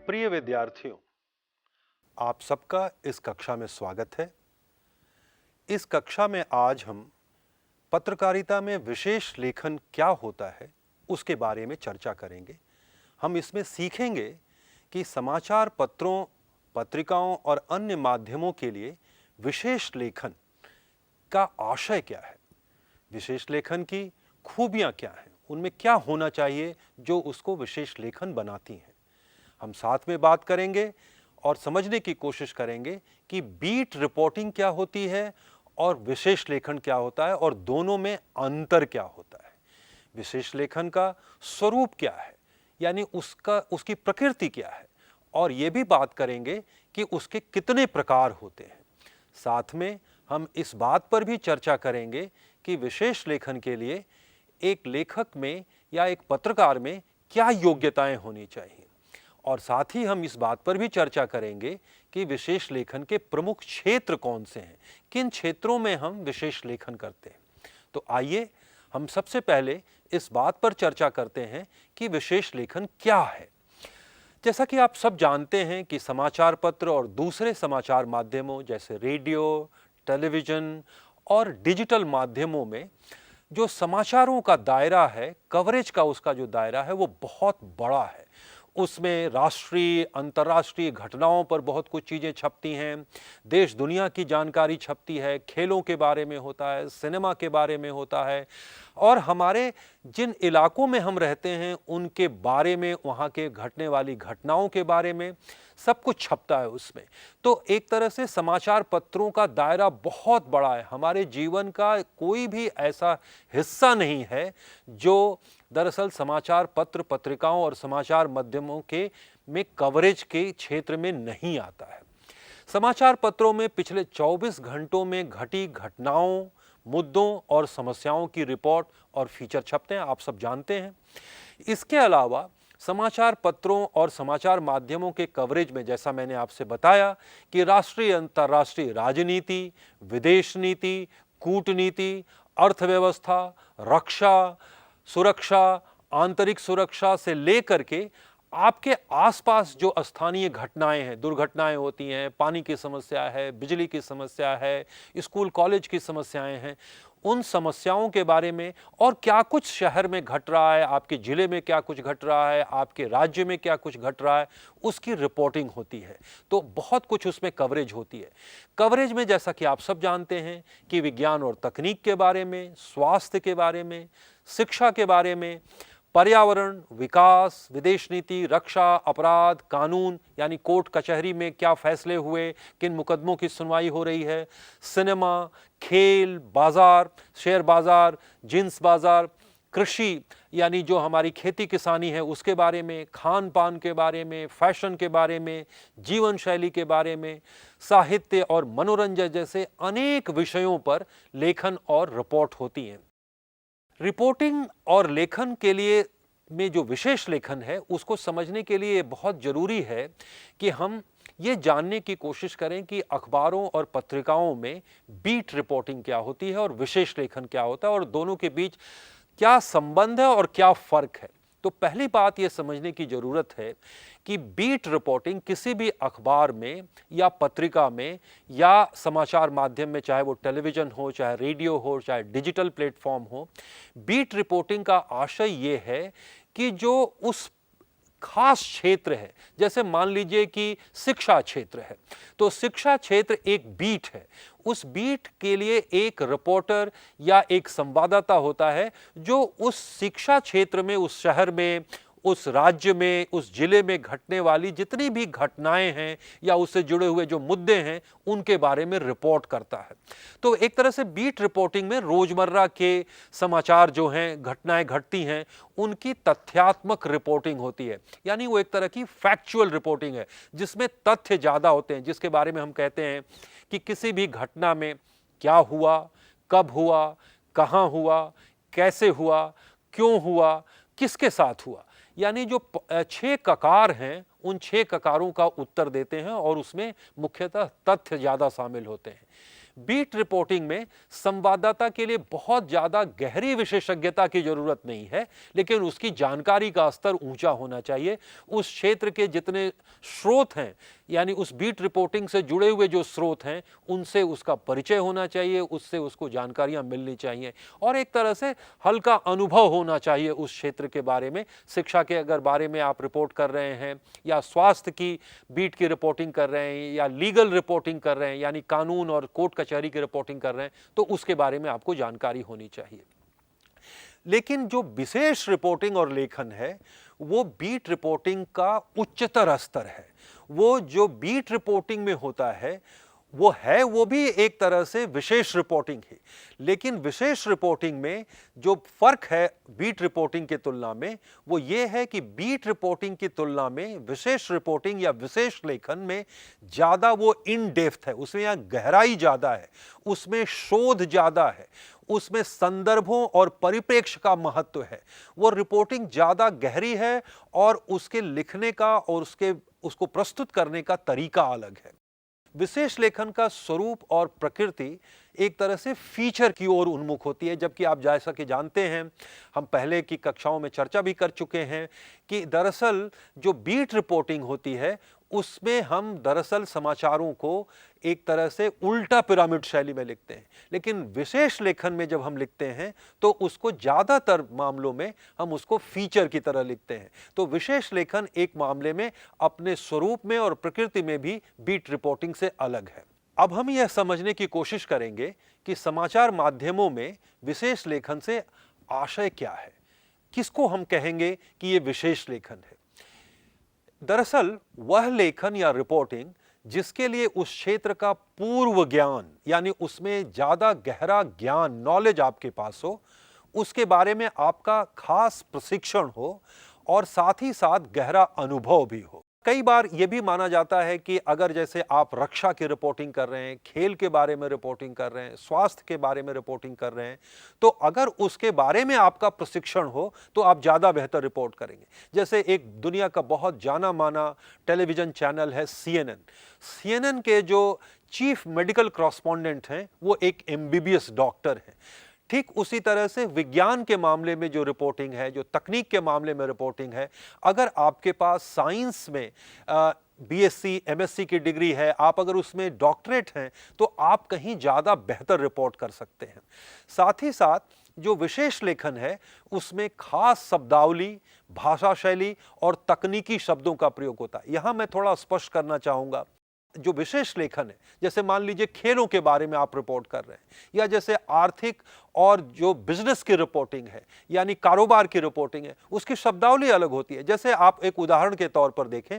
प्रिय विद्यार्थियों, आप सबका इस कक्षा में स्वागत है। इस कक्षा में आज हम पत्रकारिता में विशेष लेखन क्या होता है उसके बारे में चर्चा करेंगे। हम इसमें सीखेंगे कि समाचार पत्रों, पत्रिकाओं और अन्य माध्यमों के लिए विशेष लेखन का आशय क्या है, विशेष लेखन की खूबियां क्या हैं, उनमें क्या होना चाहिए जो उसको विशेष लेखन बनाती हैं। हम साथ में बात करेंगे और समझने की कोशिश करेंगे कि बीट रिपोर्टिंग क्या होती है और विशेष लेखन क्या होता है और दोनों में अंतर क्या होता है। विशेष लेखन का स्वरूप क्या है, यानी उसकी प्रकृति क्या है, और ये भी बात करेंगे कि उसके कितने प्रकार होते हैं। साथ में हम इस बात पर भी चर्चा करेंगे कि विशेष लेखन के लिए एक लेखक में या एक पत्रकार में क्या योग्यताएं होनी चाहिए, और साथ ही हम इस बात पर भी चर्चा करेंगे कि विशेष लेखन के प्रमुख क्षेत्र कौन से हैं, किन क्षेत्रों में हम विशेष लेखन करते हैं। तो आइए हम सबसे पहले इस बात पर चर्चा करते हैं कि विशेष लेखन क्या है। जैसा कि आप सब जानते हैं कि समाचार पत्र और दूसरे समाचार माध्यमों जैसे रेडियो, टेलीविजन और डिजिटल माध्यमों में जो समाचारों का दायरा है, कवरेज का उसका जो दायरा है वो बहुत बड़ा है। उसमें राष्ट्रीय, अंतर्राष्ट्रीय घटनाओं पर बहुत कुछ चीज़ें छपती हैं, देश दुनिया की जानकारी छपती है, खेलों के बारे में होता है, सिनेमा के बारे में होता है, और हमारे जिन इलाकों में हम रहते हैं उनके बारे में, वहाँ के घटने वाली घटनाओं के बारे में सब कुछ छपता है उसमें। तो एक तरह से समाचार पत्रों का दायरा बहुत बड़ा है। हमारे जीवन का कोई भी ऐसा हिस्सा नहीं है जो दरअसल समाचार पत्र, पत्रिकाओं और समाचार माध्यमों के में कवरेज के क्षेत्र में नहीं आता है। समाचार पत्रों में पिछले 24 घंटों में घटी घटनाओं, मुद्दों और समस्याओं की रिपोर्ट और फीचर छपते हैं, आप सब जानते हैं। इसके अलावा समाचार पत्रों और समाचार माध्यमों के कवरेज में, जैसा मैंने आपसे बताया, कि राष्ट्रीय, अंतर्राष्ट्रीय राजनीति, विदेश नीति, कूटनीति, अर्थव्यवस्था, रक्षा, सुरक्षा, आंतरिक सुरक्षा से लेकर के आपके आसपास जो स्थानीय घटनाएं हैं, दुर्घटनाएं होती हैं, पानी की समस्या है, बिजली की समस्या है, स्कूल कॉलेज की समस्याएं हैं, उन समस्याओं के बारे में और क्या कुछ शहर में घट रहा है, आपके जिले में क्या कुछ घट रहा है, आपके राज्य में क्या कुछ घट रहा है, उसकी रिपोर्टिंग होती है। तो बहुत कुछ उसमें कवरेज होती है। कवरेज में जैसा कि आप सब जानते हैं कि विज्ञान और तकनीक के बारे में, स्वास्थ्य के बारे में, शिक्षा के बारे में, पर्यावरण, विकास, विदेश नीति, रक्षा, अपराध, कानून यानी कोर्ट कचहरी में क्या फैसले हुए, किन मुकदमों की सुनवाई हो रही है, सिनेमा, खेल, बाजार, शेयर बाजार, जिंस बाजार, कृषि यानी जो हमारी खेती किसानी है उसके बारे में, खान पान के बारे में, फैशन के बारे में, जीवन शैली के बारे में, साहित्य और मनोरंजन जैसे अनेक विषयों पर लेखन और रिपोर्ट होती हैं। रिपोर्टिंग और लेखन के लिए में जो विशेष लेखन है उसको समझने के लिए बहुत जरूरी है कि हम ये जानने की कोशिश करें कि अखबारों और पत्रिकाओं में बीट रिपोर्टिंग क्या होती है और विशेष लेखन क्या होता है और दोनों के बीच क्या संबंध है और क्या फर्क है। तो पहली बात यह समझने की जरूरत है कि बीट रिपोर्टिंग किसी भी अखबार में या पत्रिका में या समाचार माध्यम में, चाहे वो टेलीविजन हो, चाहे रेडियो हो, चाहे डिजिटल प्लेटफॉर्म हो, बीट रिपोर्टिंग का आशय ये है कि जो उस खास क्षेत्र है, जैसे मान लीजिए कि शिक्षा क्षेत्र है, तो शिक्षा क्षेत्र एक बीट है। उस बीट के लिए एक रिपोर्टर या एक संवाददाता होता है जो उस शिक्षा क्षेत्र में, उस शहर में, उस राज्य में, उस जिले में घटने वाली जितनी भी घटनाएं हैं या उससे जुड़े हुए जो मुद्दे हैं उनके बारे में रिपोर्ट करता है। तो एक तरह से बीट रिपोर्टिंग में रोजमर्रा के समाचार जो हैं, घटनाएं घटती हैं, उनकी तथ्यात्मक रिपोर्टिंग होती है, यानी वो एक तरह की फैक्चुअल रिपोर्टिंग है जिसमें तथ्य ज्यादा होते हैं, जिसके बारे में हम कहते हैं कि किसी भी घटना में क्या हुआ, कब हुआ, कहां हुआ, कैसे हुआ, क्यों हुआ, किसके साथ हुआ, यानी जो 6 ककार हैं उन 6 ककारों का उत्तर देते हैं और उसमें मुख्यतः तथ्य ज्यादा शामिल होते हैं। बीट रिपोर्टिंग में संवाददाता के लिए बहुत ज़्यादा गहरी विशेषज्ञता की ज़रूरत नहीं है, लेकिन उसकी जानकारी का स्तर ऊंचा होना चाहिए। उस क्षेत्र के जितने स्रोत हैं, यानी उस बीट रिपोर्टिंग से जुड़े हुए जो स्रोत हैं, उनसे उसका परिचय होना चाहिए, उससे उसको जानकारियां मिलनी चाहिए और एक तरह से हल्का अनुभव होना चाहिए उस क्षेत्र के बारे में। शिक्षा के अगर बारे में आप रिपोर्ट कर रहे हैं या स्वास्थ्य की बीट की रिपोर्टिंग कर रहे हैं या लीगल रिपोर्टिंग कर रहे हैं, यानी कानून और कोर्ट कचहरी की रिपोर्टिंग कर रहे हैं, तो उसके बारे में आपको जानकारी होनी चाहिए। लेकिन जो विशेष रिपोर्टिंग और लेखन है, वो बीट रिपोर्टिंग का उच्चतर स्तर है। वो जो बीट रिपोर्टिंग में होता है वो भी एक तरह से विशेष रिपोर्टिंग है, लेकिन विशेष रिपोर्टिंग में जो फर्क है बीट रिपोर्टिंग की तुलना में, वो ये है कि बीट रिपोर्टिंग की तुलना में विशेष रिपोर्टिंग या विशेष लेखन में ज़्यादा वो इन डेप्थ है, उसमें यहाँ गहराई ज़्यादा है, उसमें शोध ज़्यादा है, उसमें संदर्भों और परिप्रेक्ष्य का महत्व है। वो रिपोर्टिंग ज़्यादा गहरी है और उसके लिखने का और उसको प्रस्तुत करने का तरीका अलग है। विशेष लेखन का स्वरूप और प्रकृति एक तरह से फीचर की ओर उन्मुख होती है, जबकि आप जैसा कि जानते हैं, हम पहले की कक्षाओं में चर्चा भी कर चुके हैं कि दरअसल जो बीट रिपोर्टिंग होती है उसमें हम दरअसल समाचारों को एक तरह से उल्टा पिरामिड शैली में लिखते हैं, लेकिन विशेष लेखन में जब हम लिखते हैं तो उसको ज़्यादातर मामलों में हम उसको फीचर की तरह लिखते हैं। तो विशेष लेखन एक मामले में अपने स्वरूप में और प्रकृति में भी बीट रिपोर्टिंग से अलग है। अब हम यह समझने की कोशिश करेंगे कि समाचार माध्यमों में विशेष लेखन से आशय क्या है, किसको हम कहेंगे कि यह विशेष लेखन है। दरअसल वह लेखन या रिपोर्टिंग जिसके लिए उस क्षेत्र का पूर्व ज्ञान, यानी उसमें ज़्यादा गहरा ज्ञान, नॉलेज आपके पास हो, उसके बारे में आपका खास प्रशिक्षण हो और साथ ही साथ गहरा अनुभव भी हो। कई बार यह भी माना जाता है कि अगर जैसे आप रक्षा की रिपोर्टिंग कर रहे हैं, खेल के बारे में रिपोर्टिंग कर रहे हैं, स्वास्थ्य के बारे में रिपोर्टिंग कर रहे हैं, तो अगर उसके बारे में आपका प्रशिक्षण हो तो आप ज़्यादा बेहतर रिपोर्ट करेंगे। जैसे एक दुनिया का बहुत जाना माना टेलीविज़न चैनल है CNN के जो चीफ मेडिकल कॉरेस्पॉन्डेंट हैं वो एक MBBS डॉक्टर हैं। ठीक उसी तरह से विज्ञान के मामले में जो रिपोर्टिंग है, जो तकनीक के मामले में रिपोर्टिंग है, अगर आपके पास साइंस में BSc MSc की डिग्री है, आप अगर उसमें डॉक्टरेट हैं, तो आप कहीं ज़्यादा बेहतर रिपोर्ट कर सकते हैं। साथ ही साथ जो विशेष लेखन है उसमें खास शब्दावली, भाषा शैली और तकनीकी शब्दों का प्रयोग होता है। यहाँ मैं थोड़ा स्पष्ट करना चाहूँगा, जो विशेष लेखन है, जैसे मान लीजिए खेलों के बारे में आप रिपोर्ट कर रहे हैं, या जैसे आर्थिक और जो बिजनेस की रिपोर्टिंग है, यानी कारोबार की रिपोर्टिंग है, उसकी शब्दावली अलग होती है। जैसे आप एक उदाहरण के तौर पर देखें,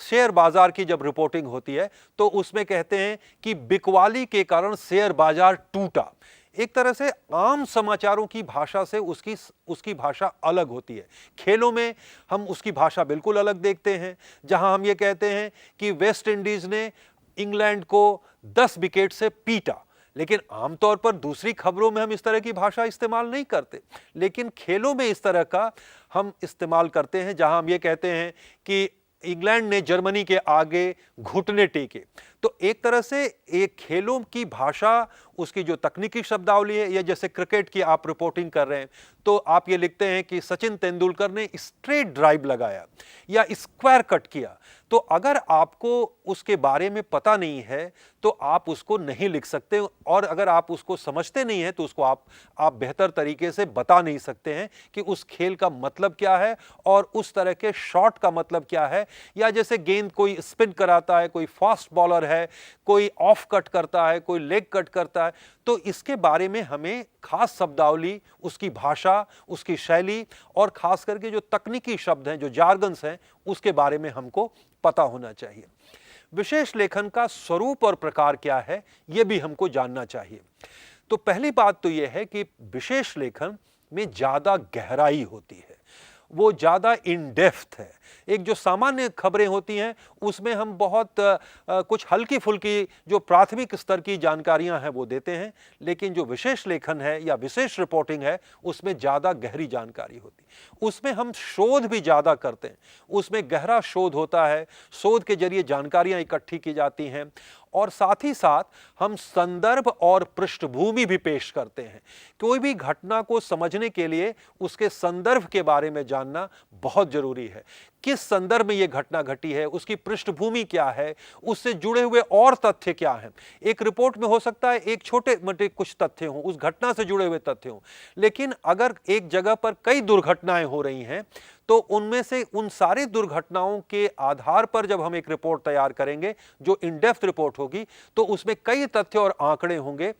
शेयर बाजार की जब रिपोर्टिंग होती है तो उसमें कहते हैं कि बिकवाली के कारण शेयर बाजार टूटा। एक तरह से आम समाचारों की भाषा से उसकी भाषा अलग होती है। खेलों में हम उसकी भाषा बिल्कुल अलग देखते हैं, जहां हम ये कहते हैं कि वेस्ट इंडीज ने इंग्लैंड को 10 विकेट से पीटा, लेकिन आमतौर पर दूसरी खबरों में हम इस तरह की भाषा इस्तेमाल नहीं करते, लेकिन खेलों में इस तरह का हम इस्तेमाल करते हैं, जहां हम ये कहते हैं कि इंग्लैंड ने जर्मनी के आगे घुटने टेके। तो एक तरह से एक खेलों की भाषा, उसकी जो तकनीकी शब्दावली है, या जैसे क्रिकेट की आप रिपोर्टिंग कर रहे हैं तो आप ये लिखते हैं कि सचिन तेंदुलकर ने स्ट्रेट ड्राइव लगाया या स्क्वायर कट किया, तो अगर आपको उसके बारे में पता नहीं है तो आप उसको नहीं लिख सकते, और अगर आप उसको समझते नहीं हैं तो उसको आप बेहतर तरीके से बता नहीं सकते हैं कि उस खेल का मतलब क्या है और उस तरह के शॉट का मतलब क्या है। या जैसे गेंद कोई स्पिन कराता है, कोई फास्ट बॉलर है, कोई ऑफ कट करता है, कोई लेग कट करता है, तो इसके बारे में हमें खास शब्दावली, उसकी भाषा, उसकी शैली और खास करके जो तकनीकी शब्द हैं, जो जार्गन्स हैं, उसके बारे में हमको पता होना चाहिए। विशेष लेखन का स्वरूप और प्रकार क्या है, यह भी हमको जानना चाहिए। तो पहली बात तो यह है कि विशेष लेखन में ज़्यादा गहराई होती है, वो ज़्यादा इन डेप्थ है। एक जो सामान्य खबरें होती हैं उसमें हम बहुत कुछ हल्की फुल्की जो प्राथमिक स्तर की जानकारियां हैं वो देते हैं, लेकिन जो विशेष लेखन है या विशेष रिपोर्टिंग है उसमें ज़्यादा गहरी जानकारी होती है। उसमें हम शोध भी ज़्यादा करते हैं, उसमें गहरा शोध होता है, शोध के जरिए जानकारियां इकट्ठी की जाती हैं और साथ ही साथ हम संदर्भ और पृष्ठभूमि भी पेश करते हैं। कोई भी घटना को समझने के लिए उसके संदर्भ के बारे में जानना बहुत जरूरी है। किस संदर्भ में यह घटना घटी है, उसकी पृष्ठभूमि क्या है, उससे जुड़े हुए और तथ्य क्या हैं। एक रिपोर्ट में हो सकता है एक छोटे मोटे कुछ तथ्य हों, उस घटना से जुड़े हुए तथ्य हों, लेकिन अगर एक जगह पर कई दुर्घटनाएं हो रही हैं तो उनमें से उन सारी दुर्घटनाओं के आधार पर जब हम एक रिपोर्ट तैयार करेंगे जो इन डेप्थ रिपोर्ट होगी, तो उसमें कई तथ्य और आंकड़े होंगे।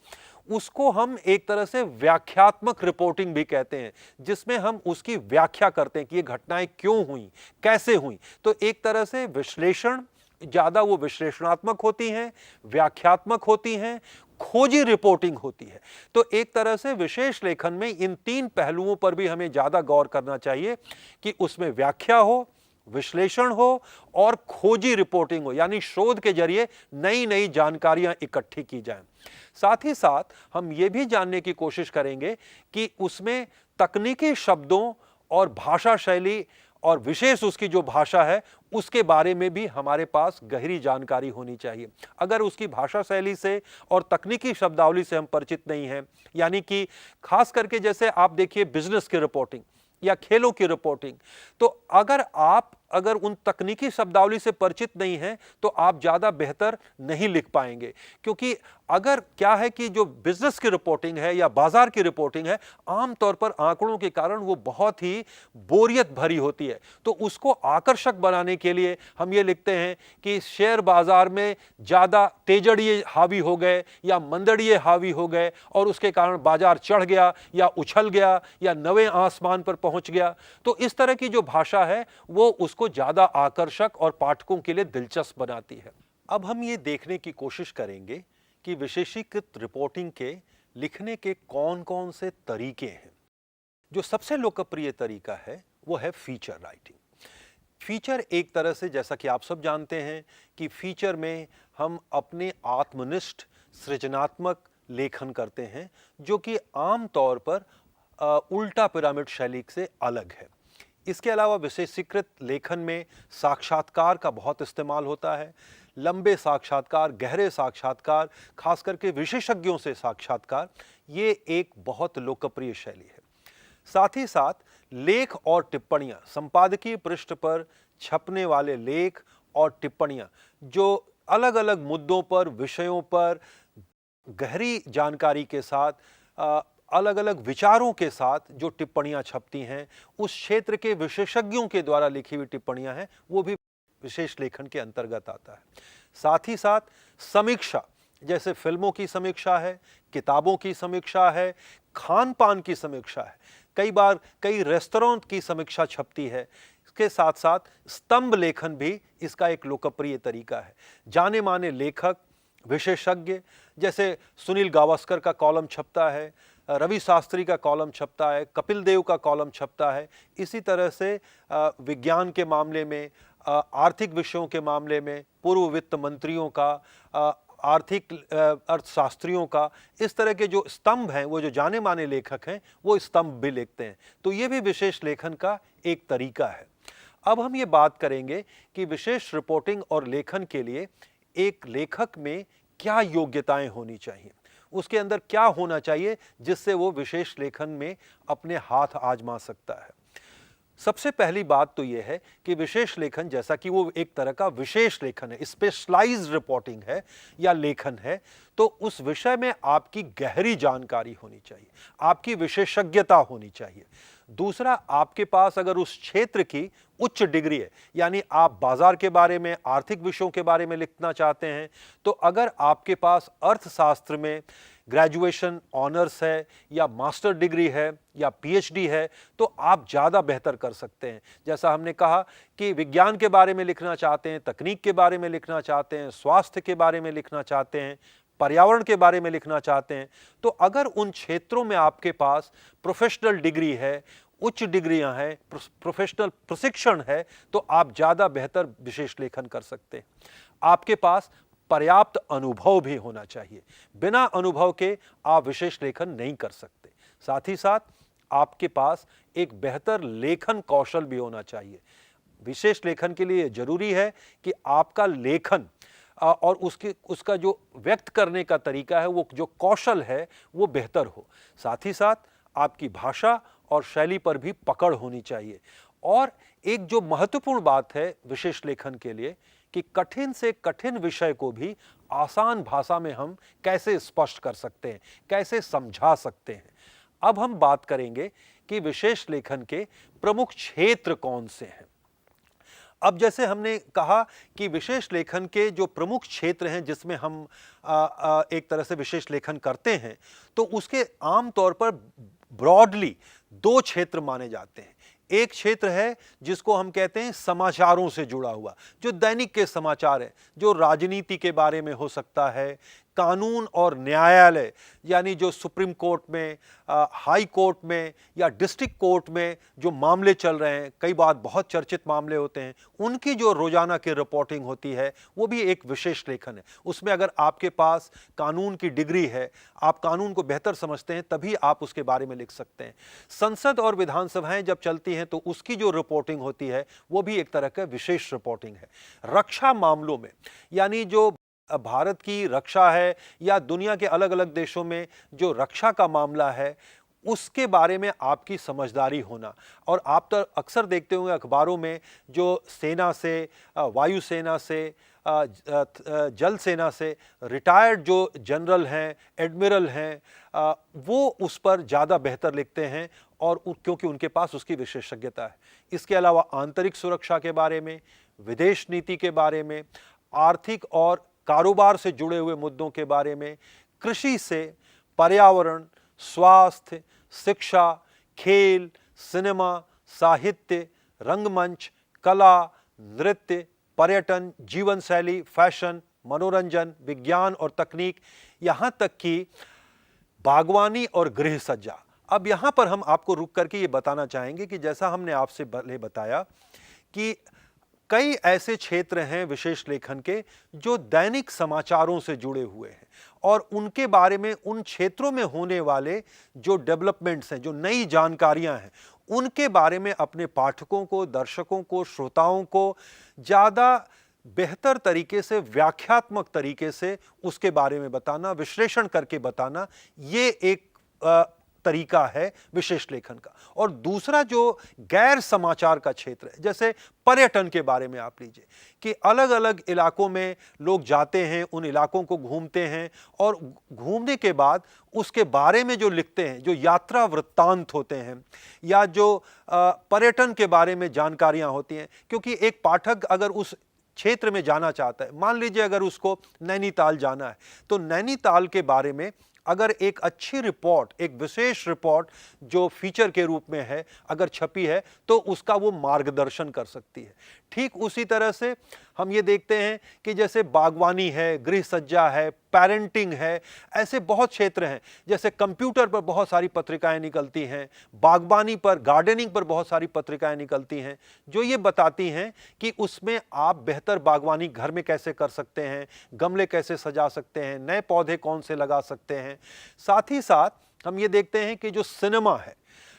उसको हम एक तरह से व्याख्यात्मक रिपोर्टिंग भी कहते हैं, जिसमें हम उसकी व्याख्या करते हैं कि ये घटनाएं क्यों हुई, कैसे हुई। तो एक तरह से विश्लेषण ज्यादा वो विश्लेषणात्मक होती हैं, व्याख्यात्मक होती हैं, खोजी रिपोर्टिंग होती है। तो एक तरह से विशेष लेखन में इन तीन पहलुओं पर भी हमें ज्यादा गौर करना चाहिए कि उसमें व्याख्या हो, विश्लेषण हो और खोजी रिपोर्टिंग हो, यानी शोध के जरिए नई नई जानकारियां इकट्ठी की जाएं। साथ ही साथ हम ये भी जानने की कोशिश करेंगे कि उसमें तकनीकी शब्दों और भाषा शैली और विशेष उसकी जो भाषा है उसके बारे में भी हमारे पास गहरी जानकारी होनी चाहिए। अगर उसकी भाषा शैली से और तकनीकी शब्दावली से हम परिचित नहीं हैं, यानी कि खास करके जैसे आप देखिए बिजनेस की रिपोर्टिंग या खेलों की रिपोर्टिंग, तो अगर उन तकनीकी शब्दावली से परिचित नहीं हैं तो आप ज्यादा बेहतर नहीं लिख पाएंगे। क्योंकि अगर क्या है कि जो बिजनेस की रिपोर्टिंग है या बाजार की रिपोर्टिंग है, आमतौर पर आंकड़ों के कारण वो बहुत ही बोरियत भरी होती है। तो उसको आकर्षक बनाने के लिए हम ये लिखते हैं कि शेयर बाजार में ज्यादा तेजड़िए हावी हो गए या मंदड़िए हावी हो गए और उसके कारण बाजार चढ़ गया या उछल गया या नवे आसमान पर पहुंच गया। तो इस तरह की जो भाषा है वो उसको ज्यादा आकर्षक और पाठकों के लिए दिलचस्प बनाती है। अब हम ये देखने की कोशिश करेंगे कि विशेषीकृत रिपोर्टिंग के लिखने के कौन-कौन से तरीके हैं। जो सबसे लोकप्रिय तरीका है वो है फीचर राइटिंग। फीचर एक तरह से, जैसा कि आप सब जानते हैं कि फीचर में हम अपने आत्मनिष्ठ सृजनात्मक लेखन करते हैं, जो कि आमतौर पर उल्टा पिरामिड शैली से अलग है। इसके अलावा विशेषीकृत लेखन में साक्षात्कार का बहुत इस्तेमाल होता है। लंबे साक्षात्कार, गहरे साक्षात्कार, खास करके विशेषज्ञों से साक्षात्कार, ये एक बहुत लोकप्रिय शैली है। साथ ही साथ लेख और टिप्पणियां, संपादकीय पृष्ठ पर छपने वाले लेख और टिप्पणियां जो अलग अलग मुद्दों पर, विषयों पर गहरी जानकारी के साथ, अलग अलग विचारों के साथ जो टिप्पणियां छपती हैं, उस क्षेत्र के विशेषज्ञों के द्वारा लिखी हुई टिप्पणियां हैं, वो भी विशेष लेखन के अंतर्गत आता है। साथ ही साथ समीक्षा, जैसे फिल्मों की समीक्षा है, किताबों की समीक्षा है, खान पान की समीक्षा है, कई बार कई रेस्तरां की समीक्षा छपती है। इसके साथ साथ स्तंभ लेखन भी इसका एक लोकप्रिय तरीका है। जाने माने लेखक, विशेषज्ञ, जैसे सुनील गावस्कर का कॉलम छपता है, रवि शास्त्री का कॉलम छपता है, कपिल देव का कॉलम छपता है। इसी तरह से विज्ञान के मामले में, आर्थिक विषयों के मामले में पूर्व वित्त मंत्रियों का, आर्थिक अर्थशास्त्रियों का, इस तरह के जो स्तंभ हैं, वो जो जाने माने लेखक हैं, वो स्तंभ भी लिखते हैं। तो ये भी विशेष लेखन का एक तरीका है। अब हम ये बात करेंगे कि विशेष रिपोर्टिंग और लेखन के लिए एक लेखक में क्या योग्यताएं होनी चाहिए, उसके अंदर क्या होना चाहिए जिससे वो विशेष लेखन में अपने हाथ आजमा सकता है। सबसे पहली बात तो यह है कि विशेष लेखन, जैसा कि वो एक तरह का विशेष लेखन है, स्पेशलाइज्ड रिपोर्टिंग है या लेखन है, तो उस विषय में आपकी गहरी जानकारी होनी चाहिए, आपकी विशेषज्ञता होनी चाहिए। दूसरा, आपके पास अगर उस क्षेत्र की उच्च डिग्री है, यानी आप बाजार के बारे में, आर्थिक विषयों के बारे में लिखना चाहते हैं, तो अगर आपके पास अर्थशास्त्र में ग्रेजुएशन ऑनर्स है या मास्टर डिग्री है या पीएचडी है, तो आप ज़्यादा बेहतर कर सकते हैं। जैसा हमने कहा कि विज्ञान के बारे में लिखना चाहते हैं, तकनीक के बारे में लिखना चाहते हैं, स्वास्थ्य के बारे में लिखना चाहते हैं, पर्यावरण के बारे में लिखना चाहते हैं, तो अगर उन क्षेत्रों में आपके पास प्रोफेशनल डिग्री है, उच्च डिग्रियां हैं, प्रोफेशनल प्रशिक्षण है, तो आप ज़्यादा बेहतर विशेष लेखन कर सकते हैं। आपके पास पर्याप्त अनुभव भी होना चाहिए, बिना अनुभव के आप विशेष लेखन नहीं कर सकते। साथ ही साथ आपके पास एक बेहतर लेखन कौशल भी होना चाहिए। विशेष लेखन के लिए जरूरी है कि आपका लेखन और उसका जो व्यक्त करने का तरीका है, वो जो कौशल है, वो बेहतर हो। साथ ही साथ आपकी भाषा और शैली पर भी पकड़ होनी चाहिए। और एक जो महत्वपूर्ण बात है विशेष लेखन के लिए, कि कठिन से कठिन विषय को भी आसान भाषा में हम कैसे स्पष्ट कर सकते हैं, कैसे समझा सकते हैं। अब हम बात करेंगे कि विशेष लेखन के प्रमुख क्षेत्र कौन से हैं। अब जैसे हमने कहा कि विशेष लेखन के जो प्रमुख क्षेत्र हैं जिसमें हम एक तरह से विशेष लेखन करते हैं, तो उसके आम तौर पर ब्रॉडली दो क्षेत्र माने जाते हैं। एक क्षेत्र है जिसको हम कहते हैं समाचारों से जुड़ा हुआ, जो दैनिक के समाचार है, जो राजनीति के बारे में हो सकता है, कानून और न्यायालय यानी जो सुप्रीम कोर्ट में, हाई कोर्ट में या डिस्ट्रिक्ट कोर्ट में जो मामले चल रहे हैं, कई बार बहुत चर्चित मामले होते हैं, उनकी जो रोजाना की रिपोर्टिंग होती है, वो भी एक विशेष लेखन है। उसमें अगर आपके पास कानून की डिग्री है, आप कानून को बेहतर समझते हैं, तभी आप उसके बारे में लिख सकते हैं। संसद और विधानसभाएं जब चलती हैं तो उसकी जो रिपोर्टिंग होती है, वो भी एक तरह का विशेष रिपोर्टिंग है। रक्षा मामलों में, यानी जो भारत की रक्षा है या दुनिया के अलग अलग देशों में जो रक्षा का मामला है, उसके बारे में आपकी समझदारी होना। और आप तो अक्सर देखते होंगे अखबारों में, जो सेना से, वायुसेना से, जल सेना से रिटायर्ड जो जनरल हैं, एडमिरल हैं, वो उस पर ज़्यादा बेहतर लिखते हैं, और क्योंकि उनके पास उसकी विशेषज्ञता है। इसके अलावा आंतरिक सुरक्षा के बारे में, विदेश नीति के बारे में, आर्थिक और कारोबार से जुड़े हुए मुद्दों के बारे में, कृषि से, पर्यावरण, स्वास्थ्य, शिक्षा, खेल, सिनेमा, साहित्य, रंगमंच, कला, नृत्य, पर्यटन, जीवन शैली, फैशन, मनोरंजन, विज्ञान और तकनीक, यहाँ तक कि बागवानी और गृह सज्जा। अब यहाँ पर हम आपको रुक करके ये बताना चाहेंगे कि जैसा हमने आपसे पहले बताया कि कई ऐसे क्षेत्र हैं विशेष लेखन के जो दैनिक समाचारों से जुड़े हुए हैं, और उनके बारे में, उन क्षेत्रों में होने वाले जो डेवलपमेंट्स हैं, जो नई जानकारियां हैं, उनके बारे में अपने पाठकों को, दर्शकों को, श्रोताओं को ज़्यादा बेहतर तरीके से, व्याख्यात्मक तरीके से उसके बारे में बताना, विश्लेषण करके बताना, ये एक तरीका है विशेष लेखन का। और दूसरा जो गैर समाचार का क्षेत्र है, जैसे पर्यटन के बारे में आप लीजिए कि अलग अलग इलाकों में लोग जाते हैं, उन इलाकों को घूमते हैं, और घूमने के बाद उसके बारे में जो लिखते हैं, जो यात्रा वृत्तांत होते हैं या जो पर्यटन के बारे में जानकारियां होती हैं, क्योंकि एक पाठक अगर उस क्षेत्र में जाना चाहता है, मान लीजिए अगर उसको नैनीताल जाना है, तो नैनीताल के बारे में अगर एक अच्छी रिपोर्ट, एक विशेष रिपोर्ट जो फीचर के रूप में है, अगर छपी है, तो उसका वो मार्गदर्शन कर सकती है। ठीक उसी तरह से हम ये देखते हैं कि जैसे बागवानी है, गृह सज्जा है, पेरेंटिंग है, ऐसे बहुत क्षेत्र हैं। जैसे कंप्यूटर पर बहुत सारी पत्रिकाएं निकलती हैं, बागवानी पर, गार्डनिंग पर बहुत सारी पत्रिकाएं निकलती हैं, जो ये बताती हैं कि उसमें आप बेहतर बागवानी घर में कैसे कर सकते हैं, गमले कैसे सजा सकते हैं, नए पौधे कौन से लगा सकते हैं। साथ ही साथ हम ये देखते हैं कि जो सिनेमा है,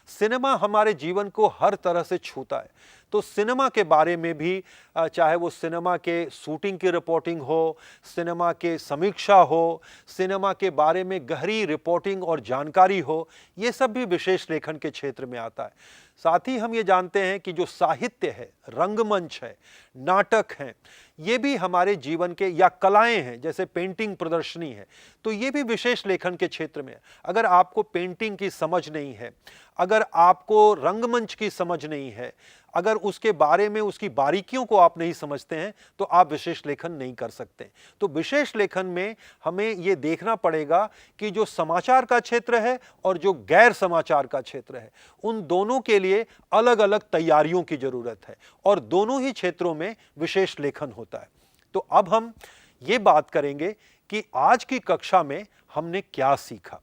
सिनेमा हमारे जीवन को हर तरह से छूता है, तो सिनेमा के बारे में भी, चाहे वो सिनेमा के शूटिंग की रिपोर्टिंग हो, सिनेमा के समीक्षा हो, सिनेमा के बारे में गहरी रिपोर्टिंग और जानकारी हो, ये सब भी विशेष लेखन के क्षेत्र में आता है। साथ ही हम ये जानते हैं कि जो साहित्य है, रंगमंच है, नाटक हैं, ये भी हमारे जीवन के, या कलाएं हैं जैसे पेंटिंग प्रदर्शनी है, तो ये भी विशेष लेखन के क्षेत्र में है। अगर आपको पेंटिंग की समझ नहीं है, अगर आपको रंगमंच की समझ नहीं है, अगर उसके बारे में, उसकी बारीकियों को आप नहीं समझते हैं, तो आप विशेष लेखन नहीं कर सकते। तो विशेष लेखन में हमें ये देखना पड़ेगा कि जो समाचार का क्षेत्र है और जो गैर समाचार का क्षेत्र है, उन दोनों के लिए अलग अलग तैयारियों की जरूरत है, और दोनों ही क्षेत्रों में विशेष लेखन होता है। तो अब हम ये बात करेंगे कि आज की कक्षा में हमने क्या सीखा।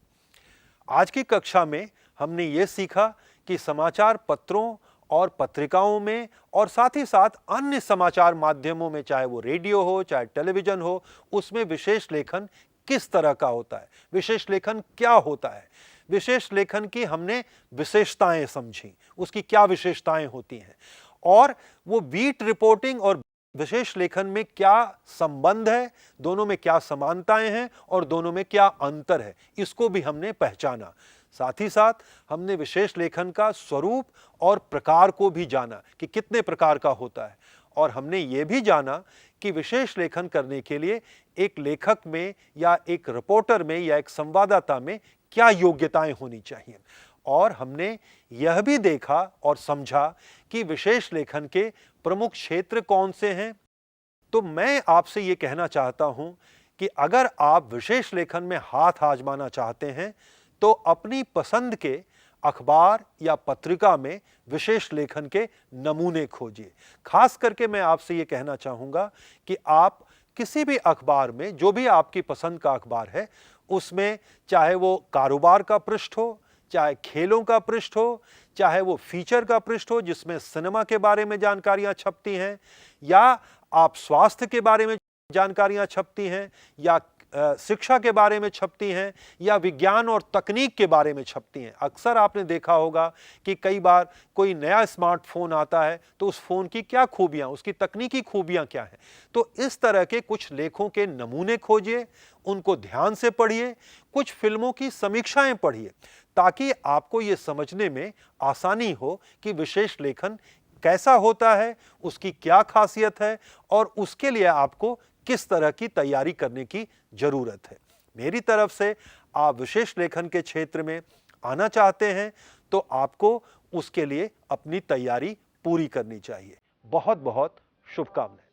आज की कक्षा में हमने ये सीखा कि समाचार पत्रों और पत्रिकाओं में, और साथ ही साथ अन्य समाचार माध्यमों में, चाहे वो रेडियो हो, चाहे टेलीविजन हो, उसमें विशेष लेखन किस तरह का होता है, विशेष लेखन क्या होता है, विशेष लेखन की हमने विशेषताएं समझी, उसकी क्या विशेषताएं होती हैं, और वो बीट रिपोर्टिंग और विशेष लेखन में क्या संबंध है, दोनों में क्या समानताएं हैं और दोनों में क्या अंतर है, इसको भी हमने पहचाना। साथ ही साथ हमने विशेष लेखन का स्वरूप और प्रकार को भी जाना कि कितने प्रकार का होता है, और हमने ये भी जाना कि विशेष लेखन करने के लिए एक लेखक में या एक रिपोर्टर में या एक संवाददाता में क्या योग्यताएं होनी चाहिए। और हमने यह भी देखा और समझा कि विशेष लेखन के प्रमुख क्षेत्र कौन से हैं। तो मैं आपसे ये कहना चाहता हूं कि अगर आप विशेष लेखन में हाथ आजमाना चाहते हैं तो अपनी पसंद के अखबार या पत्रिका में विशेष लेखन के नमूने खोजिए। खास करके मैं आपसे ये कहना चाहूँगा कि आप किसी भी अखबार में, जो भी आपकी पसंद का अखबार है, उसमें चाहे वो कारोबार का पृष्ठ हो, चाहे खेलों का पृष्ठ हो, चाहे वो फीचर का पृष्ठ हो जिसमें सिनेमा के बारे में जानकारियाँ छपती हैं, या आप स्वास्थ्य के बारे में जानकारियाँ छपती हैं, या शिक्षा के बारे में छपती हैं, या विज्ञान और तकनीक के बारे में छपती हैं। अक्सर आपने देखा होगा कि कई बार कोई नया स्मार्टफोन आता है तो उस फोन की क्या खूबियां, उसकी तकनीकी खूबियां क्या हैं। तो इस तरह के कुछ लेखों के नमूने खोजिए, उनको ध्यान से पढ़िए, कुछ फिल्मों की समीक्षाएं पढ़िए, ताकि आपको ये समझने में आसानी हो कि विशेष लेखन कैसा होता है, उसकी क्या खासियत है और उसके लिए आपको किस तरह की तैयारी करने की जरूरत है। मेरी तरफ से आप विशेष लेखन के क्षेत्र में आना चाहते हैं तो आपको उसके लिए अपनी तैयारी पूरी करनी चाहिए। बहुत बहुत शुभकामनाएं।